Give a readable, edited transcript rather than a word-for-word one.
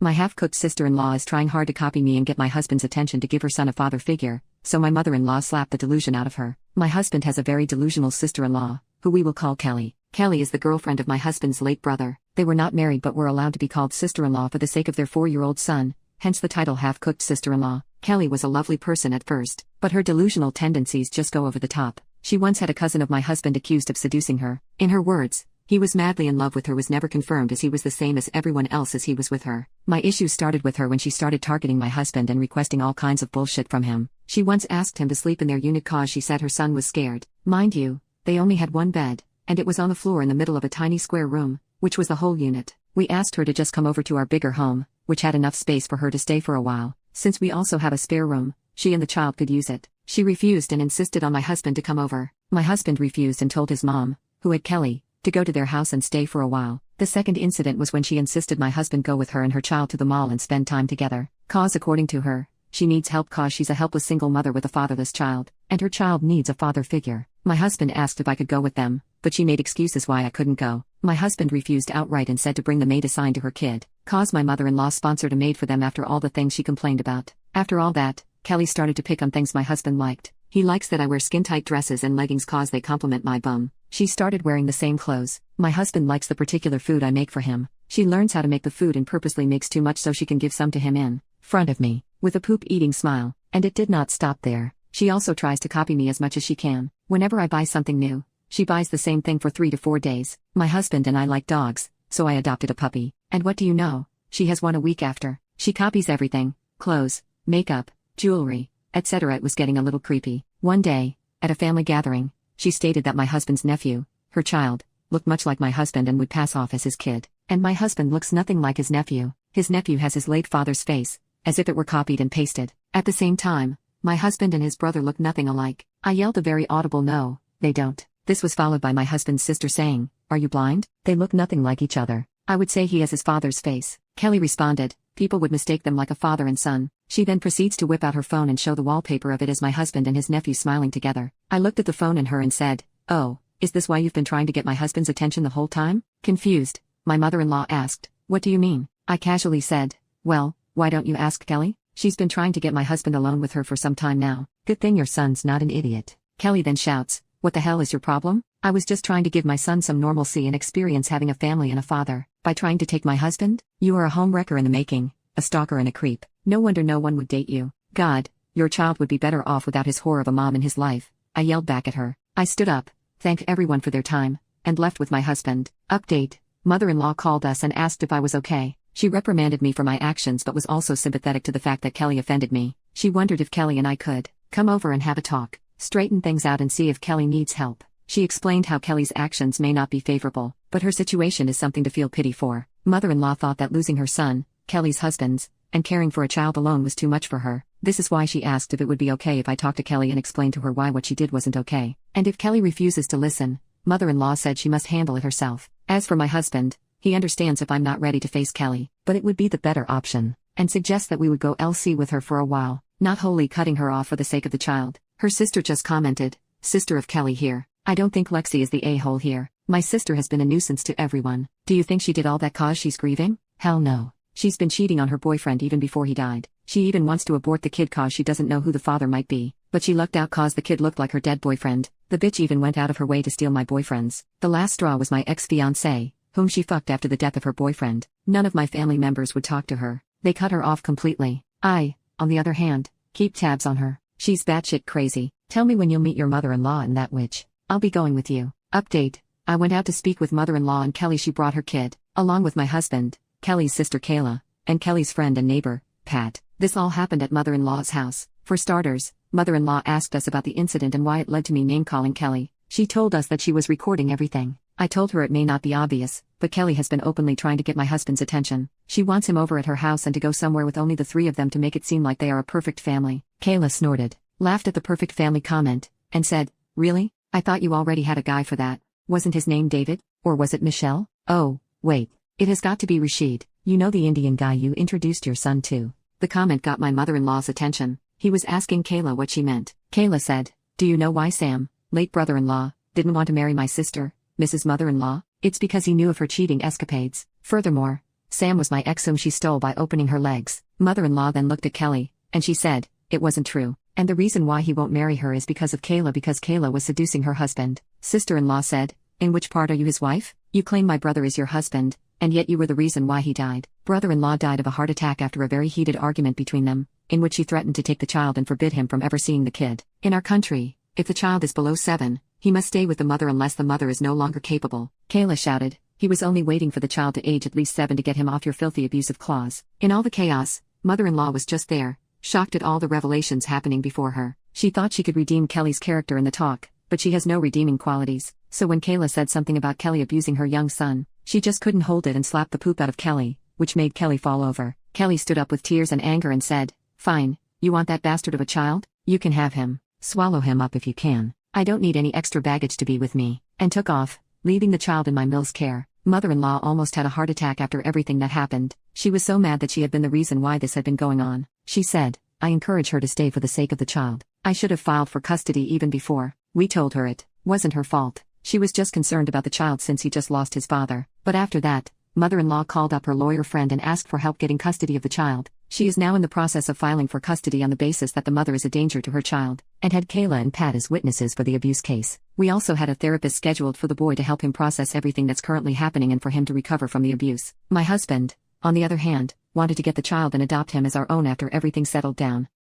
My half-cooked sister-in-law is trying hard to copy me and get my husband's attention to give her son a father figure, so my mother-in-law slapped the delusion out of her. My husband has a very delusional sister-in-law, who we will call Kelly. Kelly is the girlfriend of my husband's late brother. They were not married but were allowed to be called sister-in-law for the sake of their 4-year-old son, hence the title half-cooked sister-in-law. Kelly was a lovely person at first, but her delusional tendencies just go over the top. She once had a cousin of my husband accused of seducing her. In her words, he was madly in love with her, was never confirmed as he was the same as everyone else as he was with her. My issues started with her when she started targeting my husband and requesting all kinds of bullshit from him. She once asked him to sleep in their unit cause she said her son was scared. Mind you, they only had one bed, and it was on the floor in the middle of a tiny square room, which was the whole unit. We asked her to just come over to our bigger home, which had enough space for her to stay for a while. Since we also have a spare room, she and the child could use it. She refused and insisted on my husband to come over. My husband refused and told his mom, who had Kelly, to go to their house and stay for a while. The second incident was when she insisted my husband go with her and her child to the mall and spend time together. Cause according to her, she needs help cause she's a helpless single mother with a fatherless child, and her child needs a father figure. My husband asked if I could go with them, but she made excuses why I couldn't go. My husband refused outright and said to bring the maid assigned to her kid. Cause my mother-in-law sponsored a maid for them after all the things she complained about. After all that, Kelly started to pick on things my husband liked. He likes that I wear skin-tight dresses and leggings cause they complement my bum. She started wearing the same clothes. My husband likes the particular food I make for him. She learns how to make the food and purposely makes too much so she can give some to him in front of me, with a poop-eating smile. And it did not stop there. She also tries to copy me as much as she can. Whenever I buy something new, she buys the same thing for 3 to 4 days. My husband and I like dogs, so I adopted a puppy. And what do you know? She has one a week after. She copies everything: clothes, makeup, jewelry, etc. It was getting a little creepy. One day, at a family gathering, she stated that my husband's nephew, her child, looked much like my husband and would pass off as his kid. And my husband looks nothing like his nephew. His nephew has his late father's face, as if it were copied and pasted. At the same time, my husband and his brother look nothing alike. I yelled a very audible no, they don't. This was followed by my husband's sister saying, "Are you blind? They look nothing like each other." I would say he has his father's face. Kelly responded, "People would mistake them like a father and son." She then proceeds to whip out her phone and show the wallpaper of it as my husband and his nephew smiling together. I looked at the phone and her and said, "Oh, is this why you've been trying to get my husband's attention the whole time?" Confused, my mother-in-law asked, "What do you mean?" I casually said, "Well, why don't you ask Kelly? She's been trying to get my husband alone with her for some time now." "Good thing your son's not an idiot." Kelly then shouts, "What the hell is your problem? I was just trying to give my son some normalcy and experience having a family and a father. By trying to take my husband? You are a homewrecker in the making, a stalker and a creep. No wonder no one would date you. God, your child would be better off without his whore of a mom in his life." I yelled back at her. I stood up, thanked everyone for their time, and left with my husband. Update: mother-in-law called us and asked if I was okay. She reprimanded me for my actions but was also sympathetic to the fact that Kelly offended me. She wondered if Kelly and I could come over and have a talk, straighten things out and see if Kelly needs help. She explained how Kelly's actions may not be favorable, but her situation is something to feel pity for. Mother-in-law thought that losing her son, Kelly's husband's, and caring for a child alone was too much for her. This is why she asked if it would be okay if I talked to Kelly and explained to her why what she did wasn't okay. And if Kelly refuses to listen, mother-in-law said she must handle it herself. As for my husband, he understands if I'm not ready to face Kelly, but it would be the better option, and suggests that we would go LC with her for a while, not wholly cutting her off for the sake of the child. Her sister just commented, "Sister of Kelly here. I don't think Lexi is the a-hole here. My sister has been a nuisance to everyone. Do you think she did all that cause she's grieving? Hell no. She's been cheating on her boyfriend even before he died. She even wants to abort the kid cause she doesn't know who the father might be. But she lucked out cause the kid looked like her dead boyfriend. The bitch even went out of her way to steal my boyfriends. The last straw was my ex-fiancé, whom she fucked after the death of her boyfriend. None of my family members would talk to her. They cut her off completely. I, on the other hand, keep tabs on her. She's batshit crazy. Tell me when you'll meet your mother-in-law and that witch. I'll be going with you." Update: I went out to speak with mother-in-law and Kelly. She brought her kid, along with my husband, Kelly's sister Kayla, and Kelly's friend and neighbor, Pat. This all happened at mother-in-law's house. For starters, mother-in-law asked us about the incident and why it led to me name-calling Kelly. She told us that she was recording everything. I told her it may not be obvious, but Kelly has been openly trying to get my husband's attention. She wants him over at her house and to go somewhere with only the 3 of them to make it seem like they are a perfect family. Kayla snorted, laughed at the perfect family comment, and said, "Really? I thought you already had a guy for that. Wasn't his name David? Or was it Michelle? Oh, wait. It has got to be Rashid. You know the Indian guy you introduced your son to." The comment got my mother-in-law's attention. He was asking Kayla what she meant. Kayla said, "Do you know why Sam, late brother-in-law, didn't want to marry my sister, Mrs. Mother-in-law? It's because he knew of her cheating escapades. Furthermore, Sam was my ex whom she stole by opening her legs. Mother-in-law then looked at Kelly, and she said, it wasn't true. And the reason why he won't marry her is because of Kayla, because Kayla was seducing her husband. Sister-in-law said, in which part are you his wife? You claim my brother is your husband, and yet you were the reason why he died. Brother-in-law died of a heart attack after a very heated argument between them, in which he threatened to take the child and forbid him from ever seeing the kid. In our country, if the child is below 7, he must stay with the mother unless the mother is no longer capable. Kayla shouted, he was only waiting for the child to age at least 7 to get him off your filthy abusive claws. In all the chaos, mother-in-law was just there, shocked at all the revelations happening before her. She thought she could redeem Kelly's character in the talk, but she has no redeeming qualities. So when Kayla said something about Kelly abusing her young son, she just couldn't hold it and slapped the poop out of Kelly, which made Kelly fall over. Kelly stood up with tears and anger and said, fine, you want that bastard of a child? You can have him. Swallow him up if you can. I don't need any extra baggage to be with me. And took off, leaving the child in my Mill's care. Mother-in-law almost had a heart attack after everything that happened. She was so mad that she had been the reason why this had been going on. She said, I encourage her to stay for the sake of the child. I should have filed for custody even before. We told her it wasn't her fault. She was just concerned about the child since he just lost his father. But after that, mother-in-law called up her lawyer friend and asked for help getting custody of the child. She is now in the process of filing for custody on the basis that the mother is a danger to her child, and had Kayla and Pat as witnesses for the abuse case. We also had a therapist scheduled for the boy to help him process everything that's currently happening and for him to recover from the abuse. My husband, on the other hand, wanted to get the child and adopt him as our own after everything settled down.